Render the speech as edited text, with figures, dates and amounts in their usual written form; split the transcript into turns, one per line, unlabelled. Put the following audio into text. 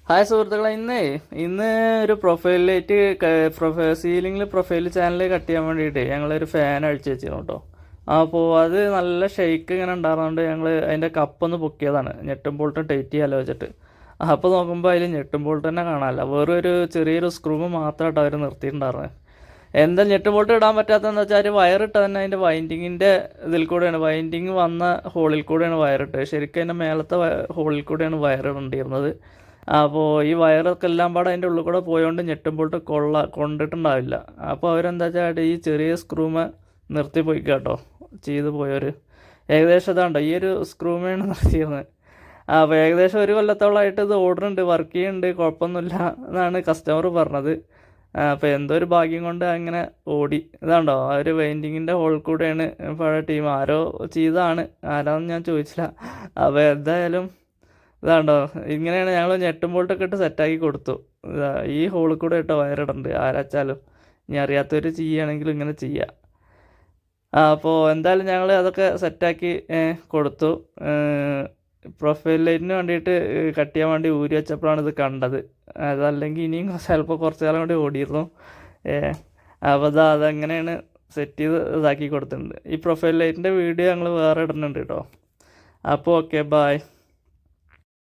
Hi സുഹൃത്തുക്കളെ, ഇന്ന് ഒരു സീലിംഗിൽ പ്രൊഫൈൽ ചാനൽ കട്ട് ചെയ്യാൻ വേണ്ടിയിട്ട് ഞങ്ങളൊരു ഫാൻ അഴിച്ചു വെച്ചിരുന്നു കേട്ടോ. അപ്പോൾ അത് നല്ല ഷെയ്ക്ക് ഇങ്ങനെ ഉണ്ടായിരുന്നുകൊണ്ട് ഞങ്ങൾ അതിൻ്റെ കപ്പൊന്ന് പൊക്കിയതാണ്, ഞെട്ടും ബോൾട്ടും ടൈറ്റ് ചെയ്യാലോ വെച്ചിട്ട്. അപ്പോൾ നോക്കുമ്പോൾ അതിൽ ഞെട്ടും ബോൾട്ട് തന്നെ കാണാമല്ല, വേറെ ഒരു ചെറിയൊരു സ്ക്രൂ മാത്രമായിട്ട് അവർ നിർത്തിയിട്ടുണ്ടായിരുന്നത്. എന്താ ഞെട്ടും ബോൾട്ട് ഇടാൻ പറ്റാത്തതെന്ന് വെച്ചാൽ വയറിട്ട് തന്നെ അതിൻ്റെ വൈൻഡിങ്ങിൻ്റെ ഇതിൽ കൂടെയാണ്, വൈൻഡിങ് വന്ന ഹോളിൽ കൂടെയാണ് വയറിട്ട്, ശരിക്കും അതിൻ്റെ മേലത്തെ ഹോളിൽ കൂടെയാണ് വയറിടേണ്ടിയിരുന്നത്. അപ്പോൾ ഈ വയറൊക്കെ എല്ലാം പാടെ അതിൻ്റെ ഉള്ളിൽ കൂടെ പോയോണ്ട് ഞെട്ടുമ്പോട്ട് കൊണ്ടിട്ടുണ്ടാവില്ല. അപ്പോൾ അവരെന്താ വെച്ചാൽ ഈ ചെറിയ സ്ക്രൂമ നിർത്തി പോയി കേട്ടോ ചെയ്തു പോയവർ. ഏകദേശം ഇതാണ്ടോ ഈ ഒരു സ്ക്രൂമയാണ് നിർത്തിയിരുന്നത്. അപ്പോൾ ഏകദേശം ഒരു കൊല്ലത്തോളമായിട്ട് ഇത് ഓർഡറുണ്ട്, വർക്ക് ചെയ്യുന്നുണ്ട്, കുഴപ്പമൊന്നുമില്ല എന്നാണ് കസ്റ്റമർ പറഞ്ഞത്. അപ്പോൾ എന്തോ ഒരു ഭാഗ്യം കൊണ്ട് അങ്ങനെ ഓടി. ഇതാണ്ടോ ആ ഒരു വെയിൻറ്റിങ്ങിൻ്റെ ഹോൾ കൂടെയാണ് പഴയ ടീം ആരോ ചെയ്തതാണ്, ആരാന്ന് ഞാൻ ചോദിച്ചില്ല. അപ്പോൾ എന്തായാലും ഇതാണ്ടോ ഇങ്ങനെയാണ് ഞങ്ങൾ ഞെട്ടും ബോൾട്ടൊക്കെ ഇട്ട് സെറ്റാക്കി കൊടുത്തു. ഈ ഹോളിൽ കൂടെ ഇട്ടോ വയറിടുന്നുണ്ട്, ആരാച്ചാലും ഇനി അറിയാത്തവർ ചെയ്യുകയാണെങ്കിലും ഇങ്ങനെ ചെയ്യാം. അപ്പോൾ എന്തായാലും ഞങ്ങൾ അതൊക്കെ സെറ്റാക്കി കൊടുത്തു. പ്രൊഫൈൽ ലൈറ്റിന് വേണ്ടിയിട്ട് കട്ട് ചെയ്യാൻ വേണ്ടി ഊരി വെച്ചപ്പോഴാണ് ഇത് കണ്ടത്. അതല്ലെങ്കിൽ ഇനിയും ചിലപ്പോൾ കുറച്ച് കാലം കൂടി ഓടിയിരുന്നു. അപ്പോൾ അതങ്ങനെയാണ് സെറ്റ് ചെയ്ത് ഇതാക്കി കൊടുത്തിട്ടുണ്ട്. ഈ പ്രൊഫൈൽ ലൈറ്റിൻ്റെ വീഡിയോ ഞങ്ങൾ വേറെ ഇടുന്നുണ്ട് കേട്ടോ. അപ്പോൾ ഓക്കെ, ബായ്.